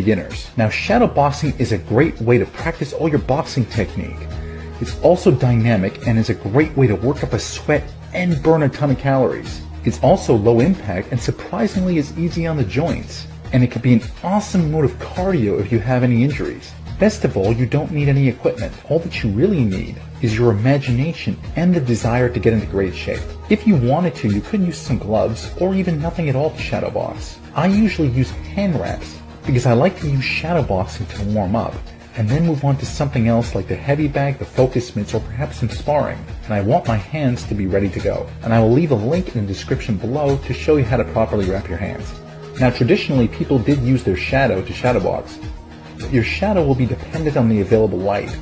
beginners. Now, shadow boxing is a great way to practice all your boxing technique. It's also dynamic and is a great way to work up a sweat and burn a ton of calories. It's also low impact and surprisingly is easy on the joints. And it can be an awesome mode of cardio if you have any injuries. Best of all, you don't need any equipment. All that you really need is your imagination and the desire to get into great shape. If you wanted to, you could use some gloves or even nothing at all to shadow box. I usually use hand wraps because I like to use shadow boxing to warm up and then move on to something else like the heavy bag, the focus mitts, or perhaps some sparring. And I want my hands to be ready to go. And I will leave a link in the description below to show you how to properly wrap your hands. Now, traditionally, people did use their shadow to shadow box. But your shadow will be dependent on the available light.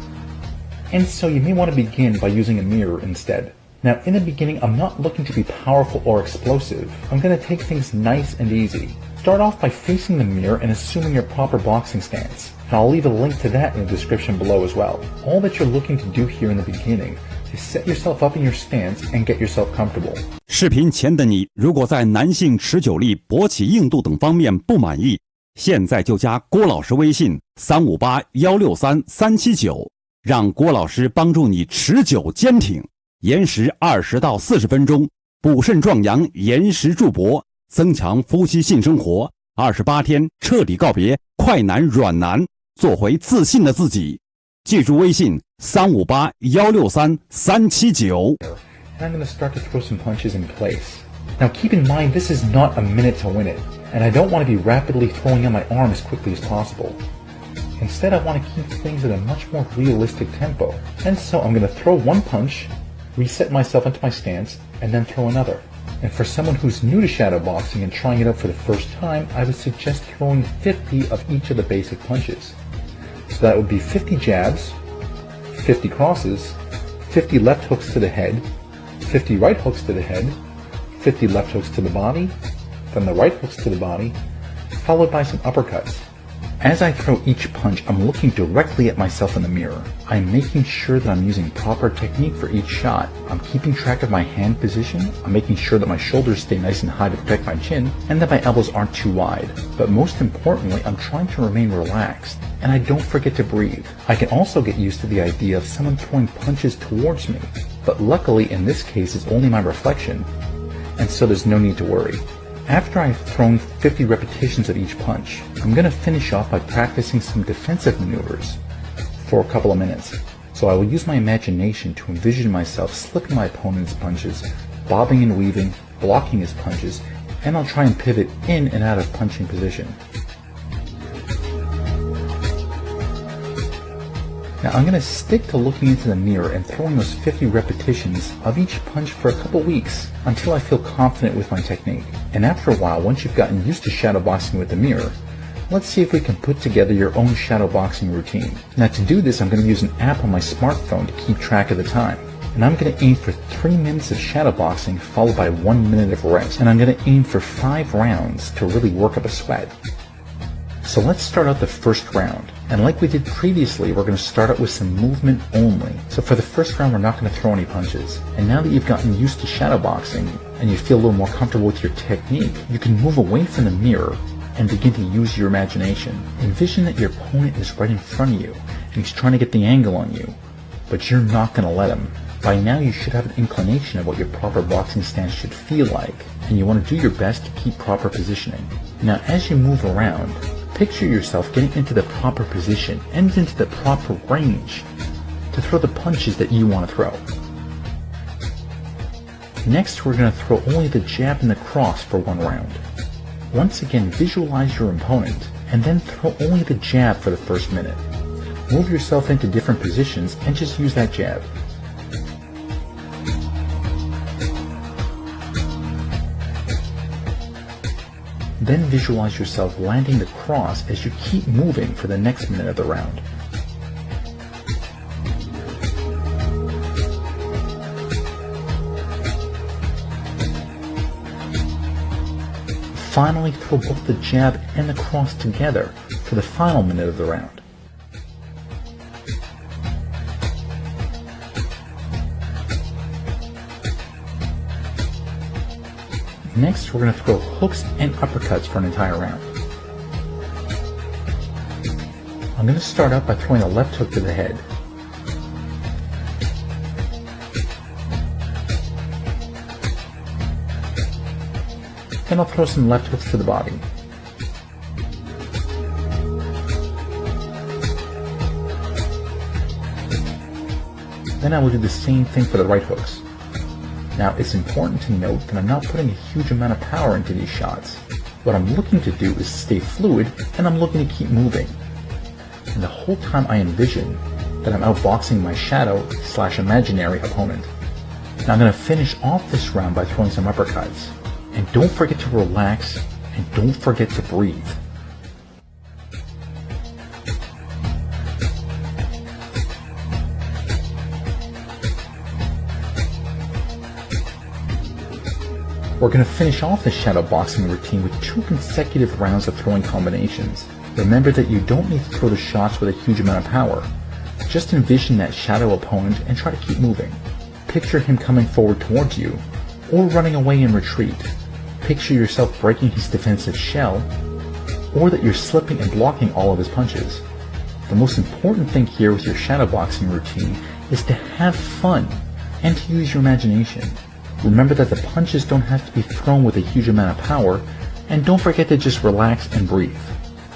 And so you may want to begin by using a mirror instead. Now, in the beginning, I'm not looking to be powerful or explosive. I'm going to take things nice and easy. Start off by facing the mirror and assuming your proper boxing stance. And I'll leave a link to that in the description below as well. All that you're looking to do here in the beginning is set yourself up in your stance and get yourself comfortable. 视频前的你，如果在男性持久力、勃起硬度等方面不满意，现在就加郭老师微信358163379，让郭老师帮助你持久坚挺，延时20到40分钟，补肾壮阳，延时助勃，增强夫妻性生活，28天彻底告别快男软男，做回自信的自己。记住微信358163379。And I'm going to start to throw some punches in place. Now keep in mind this is not a minute to win it, and I don't want to be rapidly throwing on my arm as quickly as possible. Instead, I want to keep things at a much more realistic tempo. And so I'm going to throw one punch, reset myself into my stance, and then throw another. And for someone who's new to shadow boxing and trying it out for the first time, I would suggest throwing 50 of each of the basic punches. So that would be 50 jabs, 50 crosses, 50 left hooks to the head, 50 right hooks to the head, 50 left hooks to the body, then the right hooks to the body, followed by some uppercuts. As I throw each punch, I'm looking directly at myself in the mirror. I'm making sure that I'm using proper technique for each shot. I'm keeping track of my hand position. I'm making sure that my shoulders stay nice and high to protect my chin, and that my elbows aren't too wide. But most importantly, I'm trying to remain relaxed, and I don't forget to breathe. I can also get used to the idea of someone throwing punches towards me, but luckily in this case it's only my reflection, and so there's no need to worry. After I've thrown 50 repetitions of each punch, I'm going to finish off by practicing some defensive maneuvers for a couple of minutes. So I will use my imagination to envision myself slipping my opponent's punches, bobbing and weaving, blocking his punches, and I'll try and pivot in and out of punching position. Now I'm going to stick to looking into the mirror and throwing those 50 repetitions of each punch for a couple weeks until I feel confident with my technique. And after a while, once you've gotten used to shadow boxing with the mirror, let's see if we can put together your own shadow boxing routine. Now to do this, I'm going to use an app on my smartphone to keep track of the time. And I'm going to aim for 3 minutes of shadow boxing followed by 1 minute of rest. And I'm going to aim for 5 rounds to really work up a sweat. So let's start out the first round. And like we did previously, we're going to start out with some movement only. So for the first round, we're not going to throw any punches. And now that you've gotten used to shadow boxing and you feel a little more comfortable with your technique, you can move away from the mirror and begin to use your imagination. Envision that your opponent is right in front of you and he's trying to get the angle on you, but you're not going to let him. By now you should have an inclination of what your proper boxing stance should feel like, and you want to do your best to keep proper positioning. Now as you move around, picture yourself getting into the proper position and into the proper range to throw the punches that you want to throw. Next, we're going to throw only the jab and the cross for 1 round. Once again, visualize your opponent and then throw only the jab for the first minute. Move yourself into different positions and just use that jab. Then visualize yourself landing the cross as you keep moving for the next minute of the round. Finally, throw both the jab and the cross together for the final minute of the round. Next, we're going to throw hooks and uppercuts for an entire round. I'm going to start out by throwing a left hook to the head. Then I'll throw some left hooks to the body. Then I will do the same thing for the right hooks. Now it's important to note that I'm not putting a huge amount of power into these shots. What I'm looking to do is stay fluid, and I'm looking to keep moving. And the whole time I envision that I'm outboxing my shadow/imaginary opponent. Now I'm going to finish off this round by throwing some uppercuts. And don't forget to relax, and don't forget to breathe. We're going to finish off the shadow boxing routine with 2 consecutive rounds of throwing combinations. Remember that you don't need to throw the shots with a huge amount of power. Just envision that shadow opponent and try to keep moving. Picture him coming forward towards you, or running away in retreat. Picture yourself breaking his defensive shell, or that you're slipping and blocking all of his punches. The most important thing here with your shadow boxing routine is to have fun and to use your imagination. Remember that the punches don't have to be thrown with a huge amount of power, and don't forget to just relax and breathe.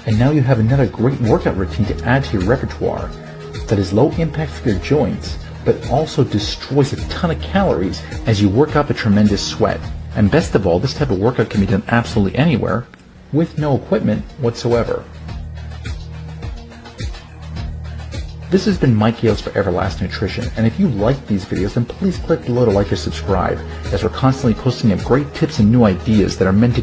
And now you have another great workout routine to add to your repertoire that is low impact for your joints, but also destroys a ton of calories as you work up a tremendous sweat. And best of all, this type of workout can be done absolutely anywhere with no equipment whatsoever. This has been Mike Yale's for Everlasting Nutrition, and if you like these videos, then please click below to like or subscribe, as we're constantly posting up great tips and new ideas that are meant to